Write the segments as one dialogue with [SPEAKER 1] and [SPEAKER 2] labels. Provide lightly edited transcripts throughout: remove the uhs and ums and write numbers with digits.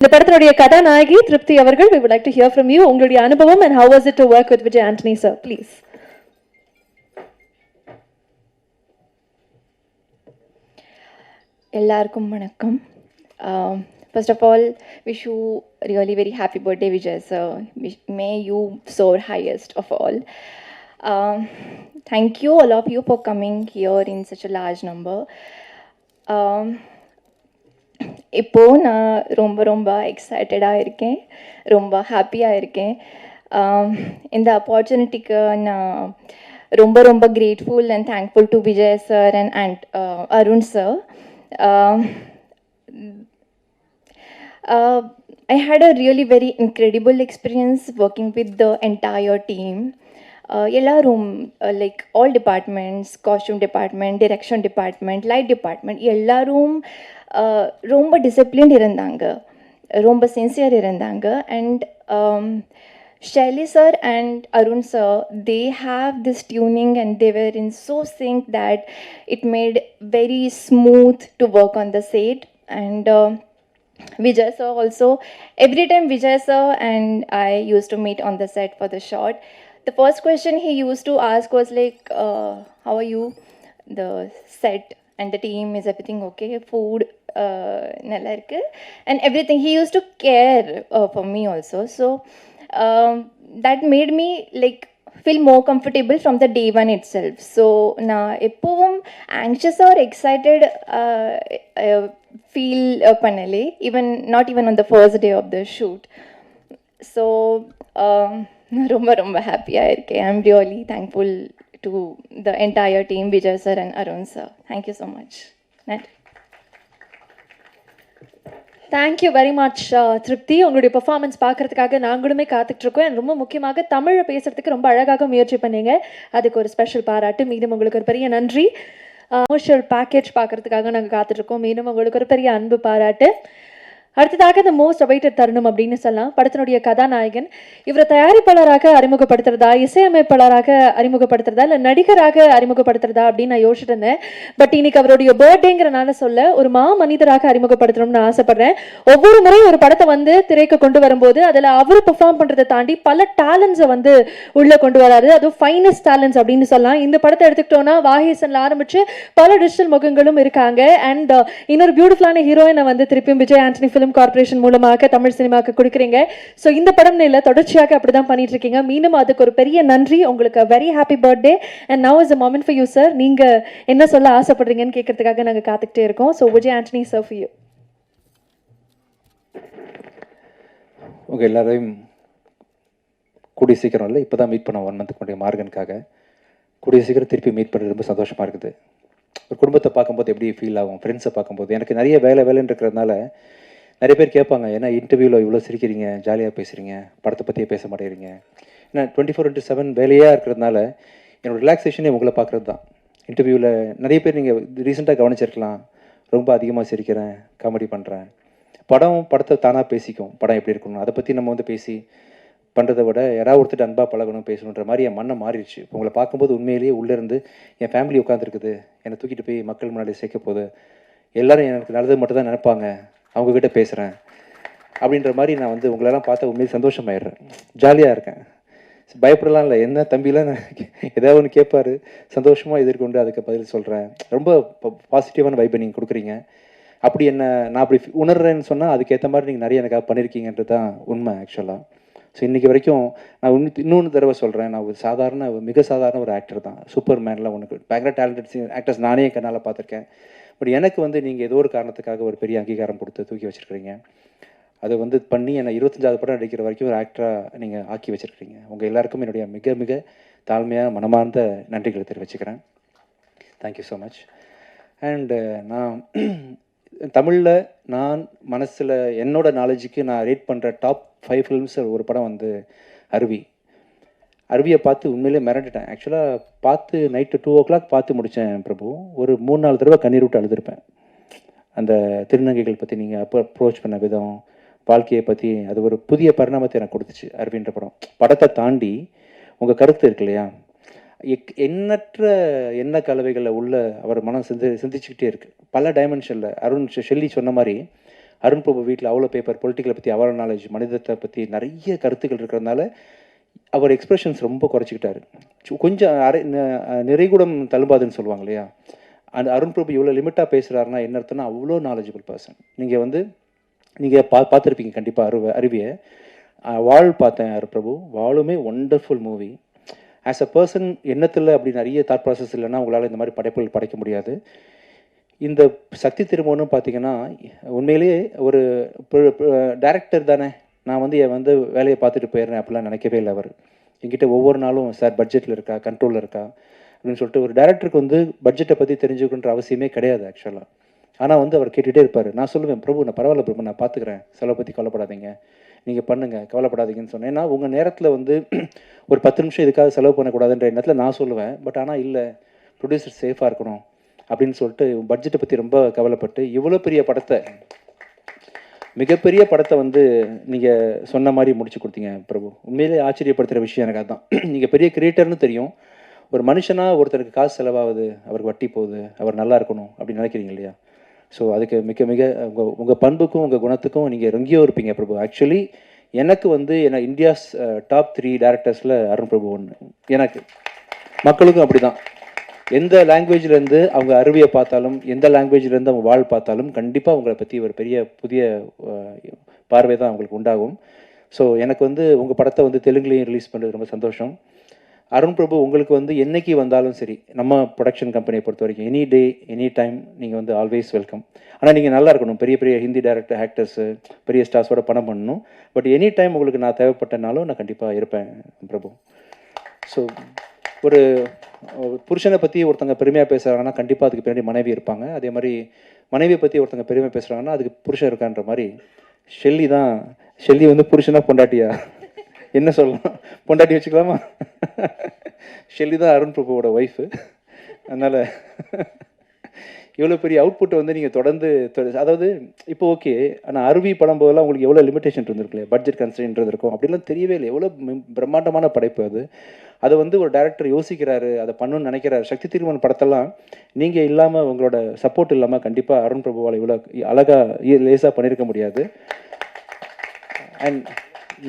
[SPEAKER 1] இந்த படத்தினுடைய கதாநாயகி திருப்தி அவர்கள், we would like to hear from you. உங்களுடைய அனுபவம் and how was it to work with Vijay Antony sir, please.
[SPEAKER 2] எல்லாருக்கும் வணக்கம். First of all, wish you really very happy birthday Vijay sir. May you soar highest of all. Thank you all of you for coming here in such a large number. இப்போ நான் ரொம்ப ரொம்ப எக்ஸைட்டடாக இருக்கேன், ரொம்ப ஹாப்பியாக இருக்கேன். இந்த ஆப்பர்ச்சுனிட்டிக்கு நான் ரொம்ப ரொம்ப grateful and thankful to Vijay sir and Arun sir. I had a really very incredible experience working with the entire team. எல்லாரும் like all departments, costume department, direction department, light department எல்லாரும் ரொம்ப டிசிப்ளின்ட் இருந்தாங்க, ரொம்ப சின்சியர் இருந்தாங்க. And Shaili sir and Arun sir, they have this tuning and they were in so sync that it made very smooth to work on the set. And Vijay sir also, every time Vijay sir and I used to meet on the set for the shot, the first question he used to ask was like, how are you, the set and the team, is everything okay, food nalla irukku, and everything. He used to care for me also. So that made me like feel more comfortable from the day one itself. So na eppum anxious or excited feel panale, even not even on the first day of the shoot. So ரொம்ப ரொம்ப ஹாப்பியாக இருக்கேன். I am really thankful to the entire team, Vijay sir and Arun sir. Thank you so much. நன்றி.
[SPEAKER 1] Thank you very much திருப்தி. உங்களுடைய performance பார்க்கறதுக்காக நாங்களுமே காத்துட்ருக்கோம். And ரொம்ப முக்கியமாக தமிழை பேசுகிறதுக்கு ரொம்ப அழகாக முயற்சி பண்ணீங்க, அதுக்கு ஒரு ஸ்பெஷல் பாராட்டு. மீண்டும் உங்களுக்கு ஒரு பெரிய நன்றி. கமர்ஷியல் பேக்கேஜ் பார்க்கறதுக்காக நாங்கள் காத்துட்ருக்கோம். மீண்டும் உங்களுக்கு ஒரு பெரிய அன்பு பாராட்டு. அடுத்ததாக இந்த மோஸ்ட் அவைட்டட் தருணம் அப்படின்னு சொல்லலாம். படத்தினுடைய கதாநாயகன் இவரை தயாரிப்பாளராக அறிமுகப்படுத்துறதா, இசையமைப்பாளராக அறிமுகப்படுத்துறதா, இல்லை நடிகராக அறிமுகப்படுத்துறதா அப்படின்னு நான் யோசிச்சுட்டு இருந்தேன். பட் இன்னைக்கு அவருடைய பர்த்டேங்கிறனால சொல்ல ஒரு மனிதராக அறிமுகப்படுத்தணும்னு ஆசைப்படுறேன். ஒவ்வொரு முறையும் ஒரு படத்தை வந்து திரைக்கு கொண்டு வரும்போது அதில் அவர் பெர்ஃபார்ம் பண்ணுறதை தாண்டி பல டேலண்ட்ஸை வந்து உள்ளே கொண்டு வராது. அதுவும் ஃபைனஸ்ட் டேலண்ட்ஸ் அப்படின்னு சொல்லலாம். இந்த படத்தை எடுத்துக்கிட்டோன்னா வாகேசன்ல ஆரம்பிச்சு பல டிஜிட்டல் முகங்களும் இருக்காங்க. அண்ட் இன்னொரு பியூட்டிஃபுல்லான ஹீரோயினை வந்து திருப்பியும் விஜய் ஆண்டனி ஃபிலிம் கார்பரேஷன் மூலமாக தமிழ் சினிமாவுக்கு கொடுக்குறீங்க. ஸோ இந்த படம் இல்லை, தொடர்ச்சியாக அப்படி தான் பண்ணிட்டு இருக்கீங்க. மீண்டும் அதுக்கு ஒரு பெரிய நன்றி. உங்களுக்கு very happy birthday. And now is a moment for you sir. நீங்கள் என்ன சொல்ல ஆசைப்படுறீங்கன்னு கேட்கறதுக்காக நாங்கள் காத்துக்கிட்டே இருக்கோம். So Vijay Antony sir for you.
[SPEAKER 3] உங்கள் எல்லாரையும் கூடிய சீக்கிரம் இல்லை, இப்போ தான் மீட் பண்ண 1 மந்த்துக்கு முன்னாடி மார்கனுக்காக. கூடிய சீக்கிரம் திருப்பி மீட் பண்ணுறது ரொம்ப சந்தோஷமாக இருக்குது. ஒரு குடும்பத்தை பார்க்கும்போது எப்படி ஃபீல் ஆகும், ஃப்ரெண்ட்ஸை பார்க்கும்போது. எனக்கு நிறைய வேலைன்னு இருக்கிறதுனால நிறைய பேர் கேட்பாங்க, ஏன்னா இன்டர்வியூவில் இவ்வளோ சிரிக்கிறீங்க, ஜாலியாக பேசுகிறீங்க, படத்தை பற்றியே பேச மாட்டேங்கிறீங்க. ஏன்னா 24/7 வேலையாக இருக்கிறதுனால என்னோடய ரிலாக்ஸேஷனே உங்களை பார்க்குறது தான். இன்டர்வியூவில் நிறைய பேர் நீங்கள் ரீசெண்டாக கவனிச்சிருக்கலாம், ரொம்ப அதிகமாக சிரிக்கிறேன், காமெடி பண்ணுறேன். படத்தை தானாக பேசிக்கும், படம் எப்படி இருக்கணும் அதை பற்றி நம்ம வந்து பேசி பண்ணுறதை விட யாராவது ஒருத்தர் அன்பாக பழகணும், பேசணுன்ற மாதிரி என் மண்ணை மாறிடுச்சு. இப்போ உங்களை பார்க்கும்போது உண்மையிலேயே உள்ளேருந்து என் ஃபேமிலி உட்காந்துருக்குது, என்னை தூக்கிட்டு போய் மக்கள் முன்னாடி சேர்க்க போகுது, எல்லோரும் எனக்கு நல்லது மட்டும் தான் நினைப்பாங்க, அவங்கக்கிட்ட பேசுகிறேன் அப்படின்ற மாதிரி நான் வந்து உங்களெல்லாம் பார்த்தா உண்மையிலே சந்தோஷமாயிடுறேன், ஜாலியாக இருக்கேன். பயப்படலாம் இல்லை, என்ன தம்பிலாம் ஏதாவது ஒன்று கேட்பார், சந்தோஷமாக எதிர்கொண்டு அதுக்கு பதில் சொல்கிறேன். ரொம்ப பாசிட்டிவான வைப்பை நீங்கள் கொடுக்குறீங்க. அப்படி என்ன நான் அப்படி உணர்றேன்னு சொன்னால் அதுக்கேற்ற மாதிரி நீங்கள் நிறைய எனக்காக பண்ணியிருக்கீங்கன்றது தான் உண்மை ஆக்சுவலாக. ஸோ இன்றைக்கி வரைக்கும் நான் இன்னொன்று தடவை சொல்கிறேன், நான் ஒரு மிக சாதாரண ஒரு ஆக்டர் தான். சூப்பர் மேனில் ஒன்று பயங்கர டேலண்டட் ஆக்டர்ஸ் நானே கண்ணால் பார்த்துருக்கேன். பட் எனக்கு வந்து நீங்கள் ஏதோ ஒரு காரணத்துக்காக ஒரு பெரிய அங்கீகாரம் கொடுத்து தூக்கி வச்சுருக்கிறீங்க. அதை வந்து பண்ணி என்னை 25வது படம் நடிக்கிற வரைக்கும் ஒரு ஆக்டராக நீங்கள் ஆக்கி வச்சுருக்கிறீங்க. உங்கள் எல்லாருக்கும் என்னுடைய மிக மிக தாழ்மையான மனமார்ந்த நன்றிகளை தெரிவிச்சுக்கிறேன். Thank you so much. அண்டு நான் தமிழில் நான் மனசில் என்னோடய நாலேஜுக்கு நான் ரேட் பண்ணுற டாப் 5 ஃபிலிம்ஸ் ஒரு படம் வந்து அருவியை பார்த்து உண்மையிலே மிரண்டுட்டேன். ஆக்சுவலாக பார்த்து நைட்டு 2 o'clock பார்த்து முடித்தேன் பிரபு. ஒரு 3-4 தடவை கண்ணீர் விட்டு அழுதுருப்பேன். அந்த திருநங்கைகள் பற்றி நீங்கள் அப்ரோச் பண்ண விதம், வாழ்க்கையை பற்றி, அது ஒரு புதிய பரிணாமத்தை எனக்கு கொடுத்துச்சு அருவின்ற படம். படத்தை தாண்டி உங்கள் கருத்து இருக்கு இல்லையா, எண்ணற்ற எண்ண கலவைகளில் உள்ள அவர் மனம் சிந்திச்சுக்கிட்டே இருக்குது. பல டைமென்ஷனில் ஷெல்லி சொன்ன மாதிரி அருண் பிரபு வீட்டில் அவ்வளோ பேப்பர், பொலிட்டிக்கலை பற்றி அவ்வளோ நாலேஜ், மனிதத்தை பற்றி நிறைய கருத்துக்கள் இருக்கிறதுனால அவர் எக்ஸ்பிரஷன்ஸ் ரொம்ப குறைச்சிக்கிட்டாரு. கொஞ்சம் நிறைகுடம் தழும்பாதுன்னு சொல்லுவாங்க இல்லையா, அந்த அருண் பிரபு இவ்வளோ லிமிட்டாக பேசுகிறாருன்னா என்ன அர்த்தம்னா அவ்வளோ நாலேஜபிள் பர்சன். நீங்கள் பார்த்துருப்பீங்க கண்டிப்பாக அருவியை. வாழ் பார்த்தேன் அருண் பிரபு. வாளுமே wonderful movie. As a person எண்ணத்தில் அப்படி நிறைய தாட் ப்ராசஸ் இல்லைன்னா உங்களால் இந்த மாதிரி படைப்புகள் படைக்க முடியாது. இந்த சக்தி திருமணம் பார்த்தீங்கன்னா உண்மையிலேயே ஒரு டைரக்டர் தானே, நான் என் வேலையை பார்த்துட்டு போயிடுறேன் அப்படிலாம் நினைக்கவே இல்லை. அவர் என்கிட்ட ஒவ்வொரு நாளும் சார் பட்ஜெட்டில் இருக்கா, கண்ட்ரோலில் இருக்கா அப்படின்னு சொல்லிட்டு, ஒரு டேரக்டருக்கு பட்ஜெட்டை பற்றி தெரிஞ்சுக்கணுன்ற அவசியமே கிடையாது ஆக்சுவலாக. ஆனால் அவர் கேட்டுகிட்டே இருப்பார். நான் சொல்லுவேன், பிரபு நான் பரவாயில்ல பிரபு, நான் பார்த்துக்கிறேன், செலவை பற்றி கவலைப்படாதீங்க, நீங்கள் பண்ணுங்கள், கவலைப்படாதீங்கன்னு சொன்னேன். ஏன்னா உங்கள் நேரத்தில் ஒரு 10 நிமிஷம் இதுக்காக செலவு பண்ணக்கூடாதுன்ற எண்ணத்தில் நான் சொல்லுவேன். பட் ஆனால் இல்லை, ப்ரொடியூசர் சேஃபாக இருக்கணும் அப்படின்னு சொல்லிட்டு பட்ஜெட்டை பற்றி ரொம்ப கவலைப்பட்டு இவ்வளோ பெரிய படத்தை, மிகப்பெரிய படத்தை நீங்கள் சொன்ன மாதிரி முடிச்சு கொடுத்தீங்க பிரபு. உண்மையிலே ஆச்சரியப்படுத்துகிற விஷயம் எனக்கு அதுதான். நீங்கள் பெரிய கிரியேட்டர்னு தெரியும், ஒரு மனுஷனாக ஒருத்தருக்கு காசு செலவாகுது, அவருக்கு வட்டி போகுது, அவர் நல்லா இருக்கணும் அப்படின்னு நினைக்கிறீங்க இல்லையா? ஸோ அதுக்கு மிக மிக உங்கள் பண்புக்கும் உங்கள் குணத்துக்கும் நீங்கள் எங்கேயோ இருப்பீங்க பிரபு. ஆக்சுவலி எனக்கு என்ன இந்தியாஸ் டாப் 3 டேரக்டர்ஸில் அருண் பிரபு ஒன்று. எனக்கு மக்களுக்கும் அப்படி தான். எந்த லாங்குவேஜ்லேருந்து அவங்க அருவியை பார்த்தாலும், எந்த லாங்குவேஜ்லேருந்து அவங்க வாழ் பார்த்தாலும் கண்டிப்பாக உங்களை பற்றி ஒரு பெரிய புதிய பார்வை தான் அவங்களுக்கு உண்டாகும். ஸோ எனக்கு உங்கள் படத்தை தெலுங்குலேயும் ரிலீஸ் பண்ணுறது ரொம்ப சந்தோஷம். அருண் பிரபு உங்களுக்கு என்னைக்கு வந்தாலும் சரி, நம்ம ப்ரொடக்ஷன் கம்பெனியை பொறுத்த வரைக்கும் எனி டே எனி டைம் நீங்கள் ஆல்வேஸ் வெல்கம். ஆனால் நீங்கள் நல்லா இருக்கணும், பெரிய பெரிய ஹிந்தி டேரக்டர் ஆக்டர்ஸு பெரிய ஸ்டார்ஸோட படம் பண்ணணும். பட் எனி டைம் உங்களுக்கு நான் தேவைப்பட்டனாலும் நான் கண்டிப்பாக இருப்பேன் பிரபு. ஸோ ஒரு புருஷனை பற்றி ஒருத்தங்க பெருமையாக பேசுகிறாங்கன்னா கண்டிப்பாக அதுக்கு பின்னாடி மனைவி இருப்பாங்க. அதே மாதிரி மனைவியை பற்றி ஒருத்தங்க பெருமையாக பேசுகிறாங்கன்னா அதுக்கு புருஷன் இருக்கான்ற மாதிரி ஷெல்லி புருஷனா பொண்டாட்டியா என்ன சொல்லலாம், பொண்டாட்டி வச்சுக்கலாமா? ஷெல்லி தான் அருண் பிரபுவோட ஒய்ஃபு. அதனால் இவ்வளோ பெரிய அவுட்புட்டை நீங்கள் தொடர்ந்து அதாவது இப்போ ஓகே, ஆனால் அருவி படம் போதெல்லாம் உங்களுக்கு எவ்வளோ லிமிடேஷன் இருந்திருக்கு, பட்ஜெட் கன்ஸ்ட்ரெயின்ட் இருக்கும், அப்படிலாம் தெரியவே இல்லை. எவ்வளோ பிரம்மாண்டமான படைப்பு அது. அதை ஒரு டேரக்டர் யோசிக்கிறாரு, அதை பண்ணணும்னு நினைக்கிறாரு. சக்தி திருமணம் படத்தெல்லாம் நீங்கள் இல்லாமல், உங்களோட சப்போர்ட் இல்லாமல் கண்டிப்பாக அருண் பிரபுவால் இவ்வளோ அழகாக லேசாக பண்ணியிருக்க முடியாது. அண்ட்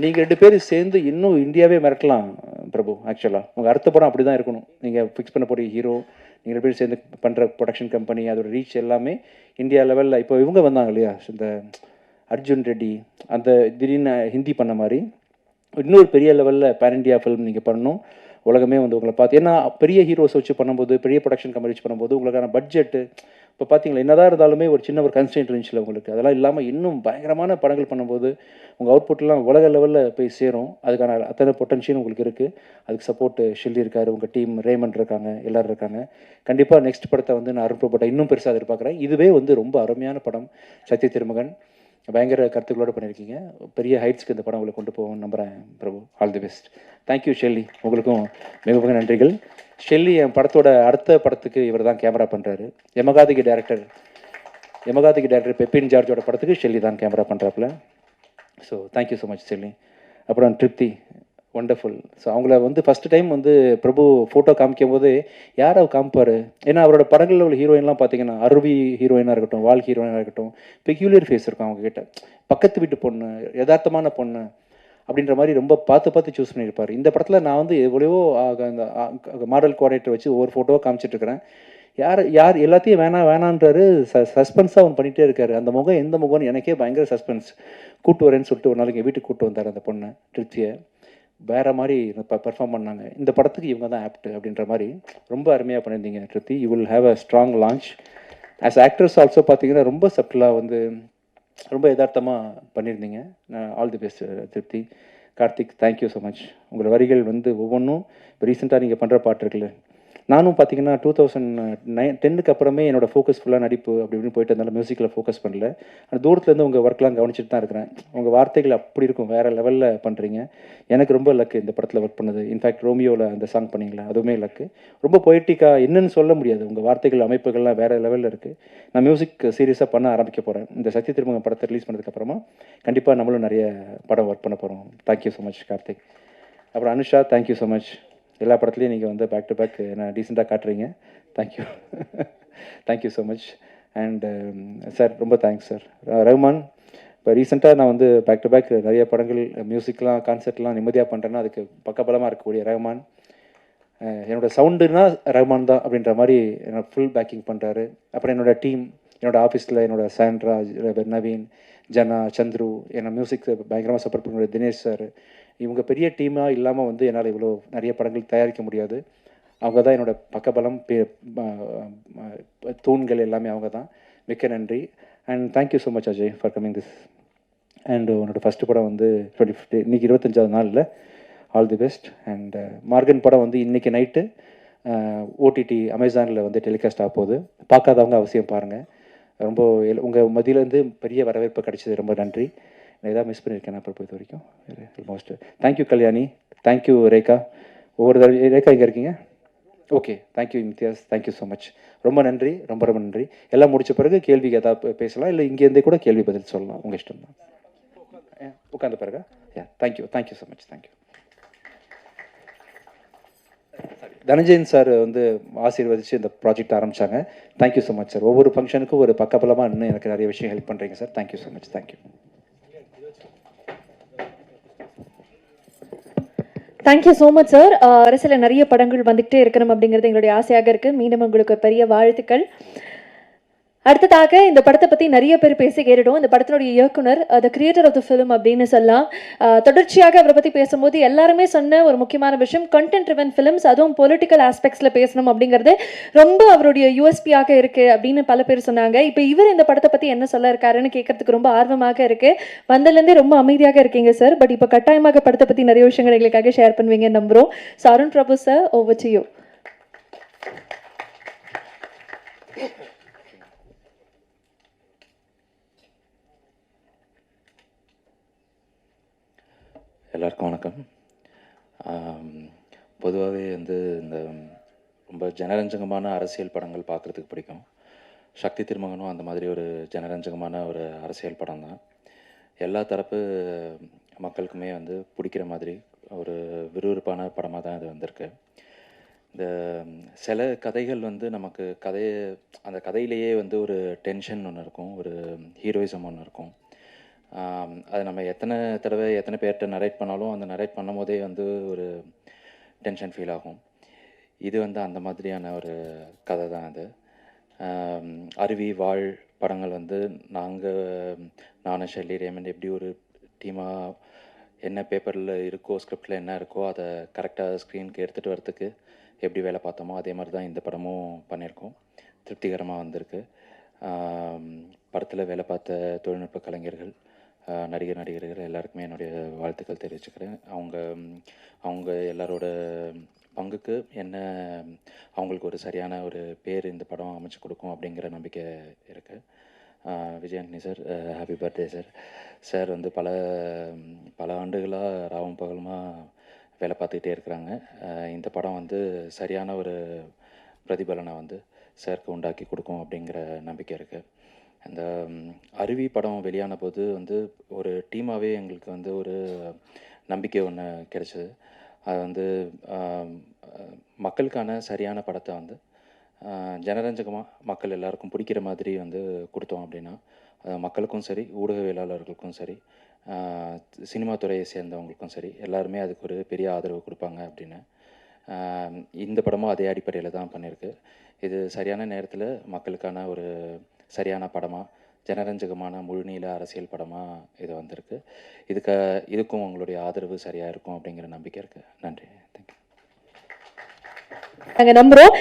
[SPEAKER 3] நீங்கள் 2 பேரும் சேர்ந்து இன்னும் இந்தியாவே மிரட்டலாம் பிரபு. ஆக்சுவலாக உங்கள் அடுத்த படம் அப்படி தான் இருக்கணும். நீங்கள் ஃபிக்ஸ் பண்ண போகிற ஹீரோ, நீங்கள் 2 பேரும் சேர்ந்து பண்ணுற ப்ரொடக்ஷன் கம்பெனி, அதோட ரீச் எல்லாமே இந்தியா லெவலில். இப்போ இவங்க வந்தாங்க இல்லையா, இந்த அர்ஜுன் ரெட்டி, அந்த திடீர்னு ஹிந்தி பண்ண மாதிரி இன்னொரு பெரிய லெவலில் பேன் இண்டியா ஃபிலிம் நீங்கள் பண்ணணும். உலகமே உங்களை பார்த்து, ஏன்னா பெரிய ஹீரோஸ் வச்சு பண்ணும்போது, பெரிய ப்ரொடக்ஷன் கம்பெனி வச்சு பண்ணும்போது உங்களுக்கான பட்ஜெட்டு இப்போ பார்த்தீங்களா என்னதான் இருந்தாலுமே ஒரு சின்ன ஒரு கன்ஸ்டன்ட் இருந்துச்சுல உங்களுக்கு. அதெல்லாம் இல்லாமல் இன்னும் பயங்கரமான படங்கள் பண்ணும்போது உங்கள் அவுட்புட்லாம் உலக லெவலில் போய் சேரும். அதுக்கான அத்தனை பொட்டன்ஷியல் உங்களுக்கு இருக்குது. அதுக்கு சப்போர்ட் ஷெல்லி இருக்கார், உங்கள் டீம் ரேமண்ட் இருக்காங்க, எல்லோரும் இருக்காங்க. கண்டிப்பாக நெக்ஸ்ட் படத்தை நான் அருண் பிரபு படம் இன்னும் பெருசாக எதிர்பார்க்குறேன். இதுவே ரொம்ப அருமையான படம். சக்தி திருமகன் பயங்கர கருத்துக்களோடு பண்ணியிருக்கீங்க. பெரிய ஹைட்ஸ்க்கு இந்த படம் உங்களை கொண்டு போவோம்னு நம்புகிறேன் Prabhu. All the best. Thank you Shelly, உங்களுக்கும் மிக மிக நன்றிகள். ஷெல்லி என் படத்தோட அடுத்த படத்துக்கு இவர் தான் கேமரா பண்ணுறாரு. யமகாதிக்கு டேரக்டர் பெப்பின் ஜார்ஜோட படத்துக்கு ஷெல்லி தான் கேமரா பண்ணுறாப்புல. So thank you so much Shelly. அப்புறம் திருப்தி, ஒண்டர்ஃபுல். ஸோ அவங்கள ஃபஸ்ட்டு டைம் பிரபு ஃபோட்டோ காமிக்கும் போது யார் அவர் காமிப்பார். ஏன்னா அவரோட படங்களில் உள்ள ஹீரோயின்லாம் பார்த்தீங்கன்னா அருவி ஹீரோயினாக இருக்கட்டும், வால் ஹீரோயினாக இருக்கட்டும், பெக்யூலியர் ஃபேஸ் இருக்கும் அவங்கக்கிட்ட. பக்கத்து வீட்டு பொண்ணு, யதார்த்தமான பொண்ணு அப்படின்ற மாதிரி ரொம்ப பார்த்து சூஸ் பண்ணியிருப்பார். இந்த படத்தில் நான் எவ்வளவோ அந்த மாடல் கோஆர்டினேட்டர் வச்சு ஒவ்வொரு ஃபோட்டோவாக காமிச்சிட்ருக்கிறேன். யார் எல்லாத்தையும் வேணான்றாரு. சஸ்பென்ஸாக அவன் பண்ணிகிட்டே இருக்காரு. அந்த முகம் எந்த முகம்னு எனக்கே பயங்கர சஸ்பென்ஸ். கூட்டு வரேன்னு சொல்லிட்டு ஒரு நாளைக்கு வீட்டுக்கு கூப்பிட்டு வந்தார் அந்த பொண்ணை, திருப்தியை. வேறு மாதிரி பர்ஃபார்ம் பண்ணாங்க. இந்த படத்துக்கு இவங்க தான் ஆப்ட் அப்படின்ற மாதிரி ரொம்ப அருமையாக பண்ணியிருந்தீங்க திருப்தி. You will have a strong launch. As actress also பார்த்தீங்கன்னா ரொம்ப சப்டலாக ரொம்ப யதார்த்தமாக பண்ணியிருந்தீங்க. ஆல் தி பெஸ்ட் திருப்தி. Karthik, thank you so much. உங்களோட வரிகள் ஒவ்வொன்றும் இப்போ ரீசெண்டாக நீங்கள் பண்ணுற பாட்டு இருக்குல்ல, நானும் பார்த்தீங்கன்னா 2010க்கு அப்புறமே என்னோட ஃபோக்கஸ் ஃபுல்லாக நடிப்பு அப்படி இப்படின்னு போயிட்டு இருந்தாலும் மியூசிக்கில் ஃபோக்கஸ் பண்ணல. ஆனால் தூரத்துலேருந்து உங்கள் ஒர்க்லாம் கவனிச்சுட்டு தான் இருக்கிறேன். உங்கள் வார்த்தைகள் அப்படி இருக்கும், வேறு லெவலில் பண்ணுறீங்க. எனக்கு ரொம்ப லக்கு இந்த படத்தில் ஒர்க் பண்ணது. இன்ஃபேக்ட் ரோமியோவில் அந்த சாங் பண்ணிங்களா, அதுவுமே லக்கு. ரொம்ப பொய்ட்டிக்காக என்னன்னு சொல்ல முடியாது. உங்கள் வார்த்தைகள் அமைப்புகள்லாம் வேறு லெவலில் இருக்குது. நான் மியூசிக் சீரியஸாக பண்ண ஆரம்பிக்க போகிறேன். இந்த சக்தி திருமகன் படத்தை ரிலீஸ் பண்ணதுக்கப்புறமா கண்டிப்பாக நம்மளும் நிறைய படம் ஒர்க் பண்ண போகிறோம். Thank you so much Karthik. அப்புறம் அனுஷா, தேங்க்யூ ஸோ மச். எல்லா படத்துலையும் நீங்கள் பேக் டு பேக் நான் டீசெண்டாக காட்டுறீங்க. Thank you. Thank you so much. And sir ரொம்ப தேங்க்ஸ் சார். ரஹ்மான், இப்போ ரீசெண்டாக நான் வந்து பேக் டு பேக் நிறைய படங்கள் மியூசிக்லாம் கான்சர்ட்லாம் நிம்மதியாக பண்ணுறேன்னா அதுக்கு பக்கபலமாக இருக்கக்கூடிய ரஹ்மான். என்னோடய சவுண்டுனா ரஹ்மான் தான் அப்படின்ற மாதிரி என்னோட ஃபுல் பேக்கிங் பண்ணுறாரு. அப்புறம் என்னோடய டீம், என்னோடய ஆஃபீஸில் என்னோடய சாண்ட்ரா, நவீன், ஜனா, சந்துரு, என்னை மியூசிக் பயங்கரமாக சப்போர்ட் பண்ணுற தினேஷ் சார், இவங்க பெரிய டீமாக இல்லாமல் வந்து என்னால் இவ்வளோ நிறைய படங்கள் தயாரிக்க முடியாது. அவங்க தான் என்னோடய பக்கபலம், தூண்கள் எல்லாமே அவங்க தான். மிக்க நன்றி. And thank you so much Ajay for coming this. And உன்னோட ஃபஸ்ட்டு படம் வந்து 25 இன்றைக்கி 25வது நாளில் all the best. And Morgan படம் வந்து இன்றைக்கி நைட்டு ஓடிடி அமேசானில் வந்து டெலிகாஸ்ட் ஆக போகுது. பார்க்காதவங்க அவசியம் பாருங்கள். ரொம்ப உங்கள் மத்தியிலேருந்து பெரிய வரவேற்பு கிடைச்சது, ரொம்ப நன்றி. நான் எதாவது மிஸ் பண்ணியிருக்கேன் நான் பொறுத்த வரைக்கும் almost. Thank you Kalyani, thank you Rekha. ஒவ்வொரு தடவை ரேகா இங்கே இருக்கீங்க. Okay, thank you Imtiaz, thank you so much. ரொம்ப நன்றி, ரொம்ப ரொம்ப நன்றி. எல்லாம் முடித்த பிறகு கேள்விக்கு எதாவது பேசலாம், இல்லை இங்கேருந்தே கூட கேள்வி பதில் சொல்லலாம், உங்கள் இஷ்டம் தான். உட்காந்த பிறகு thank you, thank you so much, thank you. Dhananjayan sir வந்து ஆசீர்வதித்து இந்த ப்ராஜெக்ட் ஆரம்பித்தாங்க. Thank you so much sir. ஒவ்வொரு ஃபங்க்ஷனுக்கும் ஒரு பக்கபலமாக இன்னும் எனக்கு நிறைய விஷயம் ஹெல்ப் பண்ணுறீங்க sir. Thank you so much, thank you.
[SPEAKER 1] Thank you so much sir. அரசில் நிறைய படங்கள் வந்துகிட்டே இருக்கணும் அப்படிங்கிறது எங்களுடைய ஆசையாக இருக்குது. மீண்டும் உங்களுக்கு ஒரு பெரிய வாழ்த்துக்கள். அடுத்ததாக இந்த படத்தை பற்றி நிறைய பேர் பேசி கேட்டுட்டோம். இந்த படத்தினுடைய இயக்குனர், the creator of the film அப்படின்னு சொல்லலாம். தொடர்ச்சியாக அவரை பற்றி பேசும்போது எல்லாருமே சொன்ன ஒரு முக்கியமான விஷயம், கண்டென்ட் ட்ரிவன் ஃபிலிம்ஸ், அதுவும் பொலிட்டிக்கல் ஆஸ்பெக்ட்ஸில் பேசணும் அப்படிங்கிறது ரொம்ப அவருடைய யூஎஸ்பியாக இருக்குது அப்படின்னு பல பேர் சொன்னாங்க. இப்போ இவர் இந்த படத்தை பற்றி என்ன சொல்ல இருக்காருன்னு கேட்கறதுக்கு ரொம்ப ஆர்வமாக இருக்குது. வந்ததுலேருந்தே ரொம்ப அமைதியாக இருக்கீங்க சார். பட் இப்போ கட்டாயமாக படத்தை பற்றி நிறைய விஷயங்கள் எங்களுக்காக ஷேர் பண்ணுவீங்கன்னு நம்புகிறோம். So Arun Prabhu sir, over to you.
[SPEAKER 4] எல்லாருக்கும் வணக்கம். பொதுவாகவே வந்து இந்த ரொம்ப ஜனரஞ்சகமான அரசியல் படங்கள் பார்க்குறதுக்கு பிடிக்கும். சக்தி திருமகனும் அந்த மாதிரி ஒரு ஜனரஞ்சகமான ஒரு அரசியல் படம் தான். எல்லா தரப்பு மக்களுக்குமே வந்து பிடிக்கிற மாதிரி ஒரு விறுவிறுப்பான படமாக தான் இது வந்திருக்கு. இந்த சில கதைகள் வந்து நமக்கு அந்த கதையிலேயே வந்து ஒரு டென்ஷன் ஒன்று இருக்கும், ஒரு ஹீரோயிசம் ஒன்று இருக்கும். அது நம்ம எத்தனை தடவை எத்தனை பேர்கிட்ட நரேட் பண்ணாலும் அந்த நரேட் பண்ணும் போதே வந்து ஒரு டென்ஷன் ஃபீல் ஆகும். இது வந்து அந்த மாதிரியான ஒரு கதை தான் அது. அருவி, வாழ் படங்கள் வந்து நானும் ஷெல்லி, ரேமண்ட் எப்படி ஒரு டீமாக என்ன பேப்பரில் இருக்கோ, ஸ்கிரிப்டில் என்ன இருக்கோ அதை கரெக்டாக ஸ்க்ரீனுக்கு எடுத்துகிட்டு வரத்துக்கு எப்படி வேலை பார்த்தோமோ அதே மாதிரி தான் இந்த படமும் பண்ணியிருக்கோம். திருப்திகரமாக வந்திருக்கு. படத்தில் வேலை பார்த்த தொழில்நுட்ப கலைஞர்கள், நடிகர்கள் எல்லாருக்குமே என்னுடைய வாழ்த்துக்கள் தெரிவிச்சுக்கிறேன். அவங்க எல்லாரோட பங்குக்கு என்ன அவங்களுக்கு ஒரு சரியான ஒரு பேர் இந்த படம் அமைச்சு கொடுக்கும் அப்படிங்கிற நம்பிக்கை இருக்குது. Vijay Antony sir, happy birthday sir. Sir வந்து பல ஆண்டுகளாக ராவும் பகலுமா வேலை பார்த்துக்கிட்டே இருக்கிறாங்க. இந்த படம் வந்து சரியான ஒரு பிரதிபலனை வந்து சாருக்கு உண்டாக்கி கொடுக்கும் அப்படிங்கிற நம்பிக்கை இருக்குது. அந்த அருவி படம் வெளியான போது வந்து ஒரு டீமாகவே எங்களுக்கு வந்து ஒரு நம்பிக்கை ஒன்று கிடைச்சிது. அது வந்து மக்களுக்கான சரியான படத்தை வந்து ஜனரஞ்சகமாக மக்கள் எல்லாருக்கும் பிடிக்கிற மாதிரி வந்து கொடுத்தோம் அப்படின்னா மக்களுக்கும் சரி, ஊடகவியலாளர்களுக்கும் சரி, சினிமா துறையை சேர்ந்தவங்களுக்கும் சரி, எல்லாருமே அதுக்கு ஒரு பெரிய ஆதரவு கொடுப்பாங்க அப்படின்னு இந்த படமும் அதே அடிப்படையில் தான் பண்ணியிருக்கு. இது சரியான நேரத்தில் மக்களுக்கான ஒரு சரியான படமாக, ஜனரஞ்சகமான முழுநீள அரசியல் படமாக இது வந்திருக்கு. இதுக்கும் உங்களுடைய ஆதரவு சரியாக இருக்கும் அப்படிங்கிற நம்பிக்கை இருக்குது. நன்றி, தேங்க்யூ.
[SPEAKER 1] நாங்கள் நம்புகிறோம்.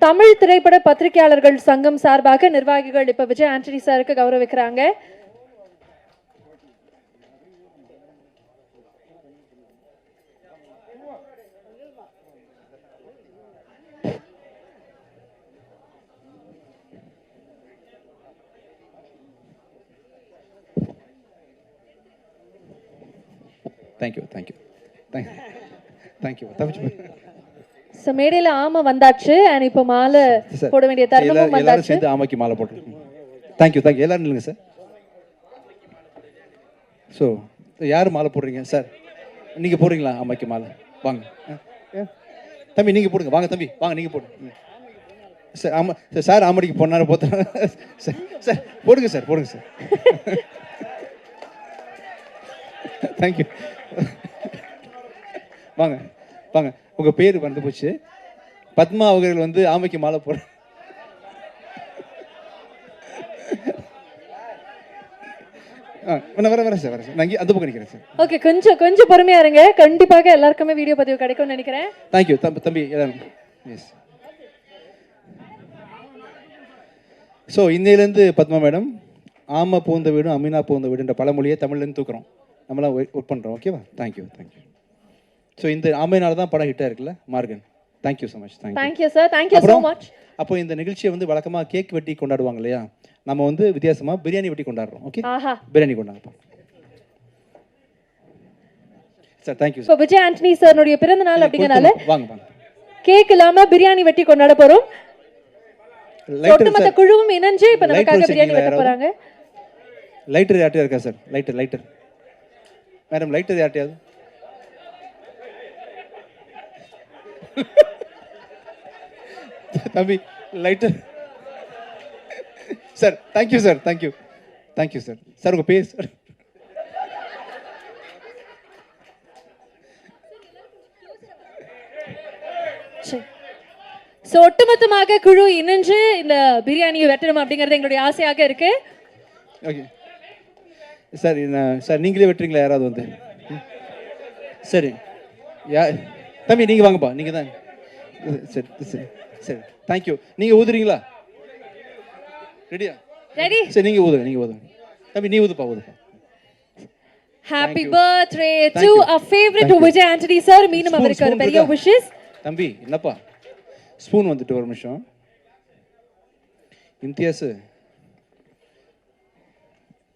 [SPEAKER 1] தமிழ் திரைப்பட பத்திரிகையாளர்கள் சங்கம் சார்பாக நிர்வாகிகள் இப்போ விஜய் ஆண்டனி சாருக்கு கௌரவிக்கிறாங்க.
[SPEAKER 3] Thank you, thank you, thank you. தவிச்சு
[SPEAKER 1] ஸோ மேடையில் ஆமை வந்தாச்சு. அண்ட் இப்போ மாலை போட வேண்டிய தருணமும் வந்தாச்சு.
[SPEAKER 3] சேர்ந்து ஆமைக்கு மாலை போட்டு. Thank you, thank you. எல்லாரும் இல்லைங்க சார். ஸோ யார் மாலை போடுறீங்க சார்? நீங்கள் போடுறீங்களா ஆமைக்கு மாலை? வாங்க தம்பி, நீங்கள் போடுங்க. வாங்க தம்பி, வாங்க நீங்கள் போடுங்க. சார் ஆமாம் சார் சார் ஆமடிக்கு பொண்ணார போத்த சார் சார் போடுங்க சார் போடுங்க சார் தேங்க்யூ வாங்க வாங்க உங்கள் பேர் வந்து போச்சு பத்மா அவர்கள் வந்து ஆமைக்கு மாலை போடுற வர சார் நான் இங்கே அந்த பக்கம் நிற்கிறேன் சார்.
[SPEAKER 1] ஓகே, கொஞ்சம் பொறுமையா இருங்க. கண்டிப்பாக எல்லாருக்குமே வீடியோ பதிவு கிடைக்கும்னு நினைக்கிறேன்.
[SPEAKER 3] தேங்க்யூ தம்பி எல்லாரும். எஸ். ஸோ இன்னையிலேருந்து பத்மா மேடம் ஆமை பூந்த வீடும் அமீனா பூந்த வீடுன்ற பழமொழியை தமிழ்லேருந்து தூக்குறோம். நம்மளாம் ஒர்க் பண்ணுறோம். ஓகேவா? தேங்க்யூ. ஸோ இந்த ஆமையினால தான் படம் ஹிட்டாக இருக்குல்ல Morgan. Thank you so much.
[SPEAKER 1] Thank you sir. Thank you so much.
[SPEAKER 3] அப்போ இந்த நிகழ்ச்சியை வந்து வழக்கமாக கேக் வெட்டி கொண்டாடுவாங்க இல்லையா, நம்ம வந்து வித்தியாசமாக பிரியாணி வெட்டி கொண்டாடுறோம். ஓகே, பிரியாணி கொண்டாடுறோம் சார். Thank you sir.
[SPEAKER 1] இப்போ விஜய் ஆண்டனி சார்னுடைய பிறந்த நாள் அப்படிங்கறனால
[SPEAKER 3] வாங்க
[SPEAKER 1] கேக் இல்லாம பிரியாணி வெட்டி கொண்டாட போறோம். ஒட்டுமொத்த குழுவும் இணைஞ்சு இப்ப நமக்காக பிரியாணி வெட்ட போறாங்க.
[SPEAKER 3] லைட்டர் யார்ட்டே இருக்கா சார்? லைட்டர் மேடம், லைட்டர் யார்ட்டையாவது? தம்பி lighter sir. Thank you sir. Thank you sir. Sir உங்கள் பேர் சார்?
[SPEAKER 1] ஸோ ஒட்டுமொத்தமாக குழு இணைஞ்சு இந்த பிரியாணியை வெட்டணும் அப்படிங்கிறது எங்களுடைய ஆசையாக இருக்கு.
[SPEAKER 3] Okay sir. சார் நீங்களே வெட்டுறீங்களா யாராவது வந்து? சரி தம்பி நீங்கள் வாங்கப்பா. நீங்கள் தான். சரி தேங்க்யூ. நீங்கள் ஊதுறீங்களா? ரெடியா?
[SPEAKER 1] ரெடி.
[SPEAKER 3] சரி நீங்கள் ஊதுங்க. தம்பி நீ ஊதுப்பா.
[SPEAKER 1] Happy birthday to a favorite Vijay Antony sir. மீண்டும் அவருக்கு ஒரு பெரிய விஷஸ்.
[SPEAKER 3] தம்பி என்னப்பா ஸ்பூன் வந்துட்டு ஒரு நிமிஷம். இம்தியாஸ்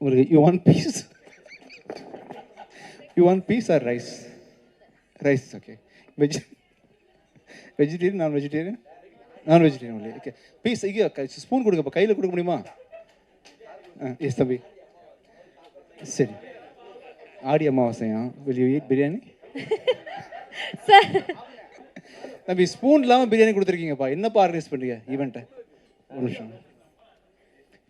[SPEAKER 3] உங்களுக்கு you want piece or rice? Okay. Vegetarian நான் வெஜிடேரியன் ஒன்லி. ஓகே பீஸ் இங்கே ஸ்பூன் கொடுங்கப்பா. கையில் கொடுக்க முடியுமா? எஸ் தம்பி. சரி. ஆடி அமாவாசையா? will you eat biryani?
[SPEAKER 1] Sir
[SPEAKER 3] தம்பி ஸ்பூன் இல்லாமல் பிரியாணி கொடுத்துருக்கீங்கப்பா. என்னப்பா ஆர்கனைஸ் பண்ணுறீங்க ஈவெண்ட்டை? ஒரு நிமிஷம்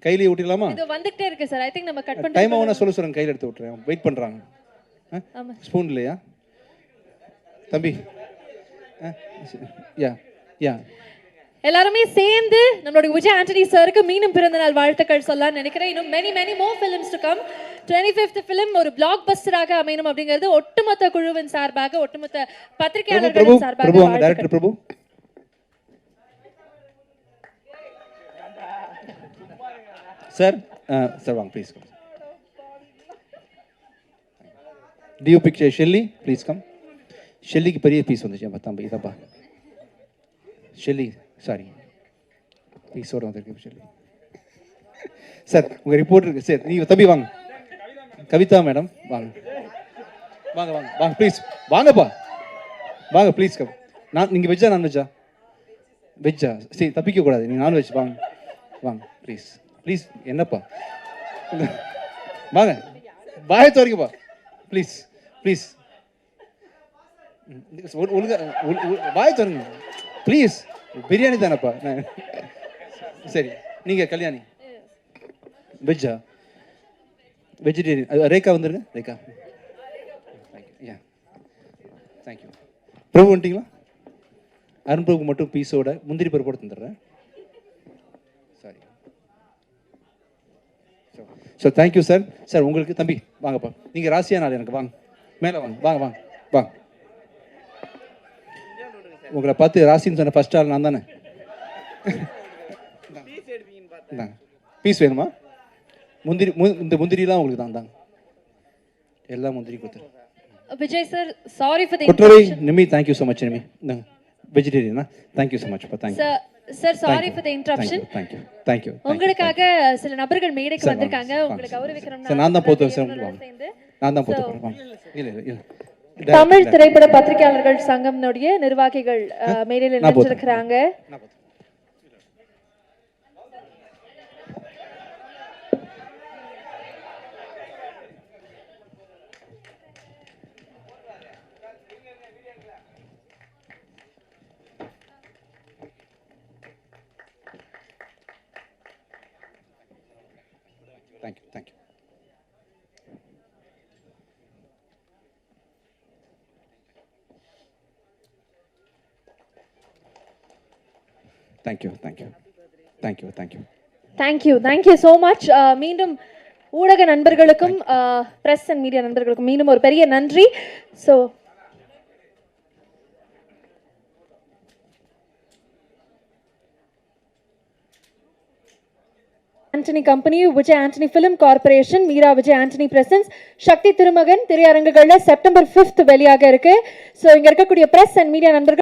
[SPEAKER 3] கையிலேயே ஊட்டிடலாமா?
[SPEAKER 1] இது வந்துகிட்டே இருக்கு சார். ஐ திங்க் நம்ம கட் பண்ணி
[SPEAKER 3] டைம் ஆகுனா சொல்லுங்க. கையில் எடுத்து விட்டுறேன். வெயிட் பண்ணுறாங்க. ஸ்பூன் இல்லையா தம்பி? யா
[SPEAKER 1] எல்லாருமே சேர்ந்து நம்மளுடைய விஜய் ஆண்டனி சாருக்கு மீண்டும் பிறந்த நாள் வாழ்த்துக்கள் சொல்லலாம்னு நினைக்கிறேன். இன்னும் many more films to come. 25th film ஒரு பிளாக் பஸ்டராக அமையணும் அப்படிங்கிறது ஒட்டுமொத்த குழுவின் சார்பாக, ஒட்டுமொத்த பத்திரிகையாளர்களின் சார்பாக.
[SPEAKER 3] Director Prabhu sir. சார் வாங்க ப்ளீஸ். டியூ பிக்சர் ஷெல்லி ப்ளீஸ் கம். ஷெல்லிக்கு பெரிய பீஸ் வந்துச்சு தம்பி. இதாப்பா ஷெல்லி. சாரி பீஸோட வந்துருக்கு ஷெல்லி. சார் உங்கள் ரிப்போர்ட் இருக்கு. சரி நீங்கள் தம்பி வாங்க. கவிதா மேடம் வாங்க ப்ளீஸ். வாங்கப்பா ப்ளீஸ் கம். நீங்கள் வெஜ்ஜா நான்வெஜ்ஜா? வெஜ்ஜா? சரி தப்பிக்கக்கூடாது. நீங்கள் நான்வெஜ். வாங்க ப்ளீஸ். என்னப்பா வாங்க. வாயை துறைக்கப்பா ப்ளீஸ். ஒழுங்கா வாயை துறங்க ப்ளீஸ். பிரியாணி தானேப்பா. சரி நீங்கள் கல்யாணி வெஜ்ஜா? வெஜிடேரியன். ரேகா வந்துருங்க. ரேகா தேங்க்யூ. பிரபு வந்துட்டீங்களா? அருண் பிரபு மட்டும் பீஸோட முந்திரி பருப்போட தந்துடுறேன். Sorry. So thank you sir. Sir உங்களுக்கு தம்பி வாங்கப்பா. நீங்கள் ராசியா நாள் எனக்கு வாங்க. மேலே வாங்க. உங்களை பார்த்து ராசின்னு சொன்ன ஃபர்ஸ்ட் ஆள் நான் தானே. பீஸ் வேணுமா? இந்த முந்திரிலாம் உங்களுக்கு தாங்க. எல்லா முந்திரி கொடுத்துரு.
[SPEAKER 1] Vijay sir sorry for the
[SPEAKER 3] குற்றவை Nimi. Thank you so much Nimi. வெஜிடேரியனா? Thank you so much. Thank you
[SPEAKER 1] sir. Sorry for the interruption.
[SPEAKER 3] Thank you.
[SPEAKER 1] உங்களுக்காக சில நபர்கள் மேடைக்கு வந்திருக்காங்க. உங்களுக்கு கௌரவிக்கணும்னா
[SPEAKER 3] நான் தான் போட்டு போறேன். இல்ல
[SPEAKER 1] தமிழ் திரைப்பட பத்திரிகையாளர்கள் சங்கம்னுடைய நிர்வாகிகள் மேடையில் நினைச்சிருக்கிறாங்க.
[SPEAKER 5] Thank you thank you. Thank you thank you thank you thank you.
[SPEAKER 1] Thank you so much. மீண்டும் ஊடக நண்பர்களுக்கும் ப்ரெஸ் அண்ட் மீடியா நண்பர்களுக்கும் மீண்டும் ஒரு பெரிய நன்றி. So Antony company, Vijay Antony film corporation, Meera Vijay Antony presents, Sakthi Thirumagan திரையரங்குகளில் செப்டம்பர் 5 வெளியாக இருக்கு. ஸோ இங்கே இருக்கக்கூடிய ப்ரெஸ் அண்ட் மீடியா நண்பர்கள்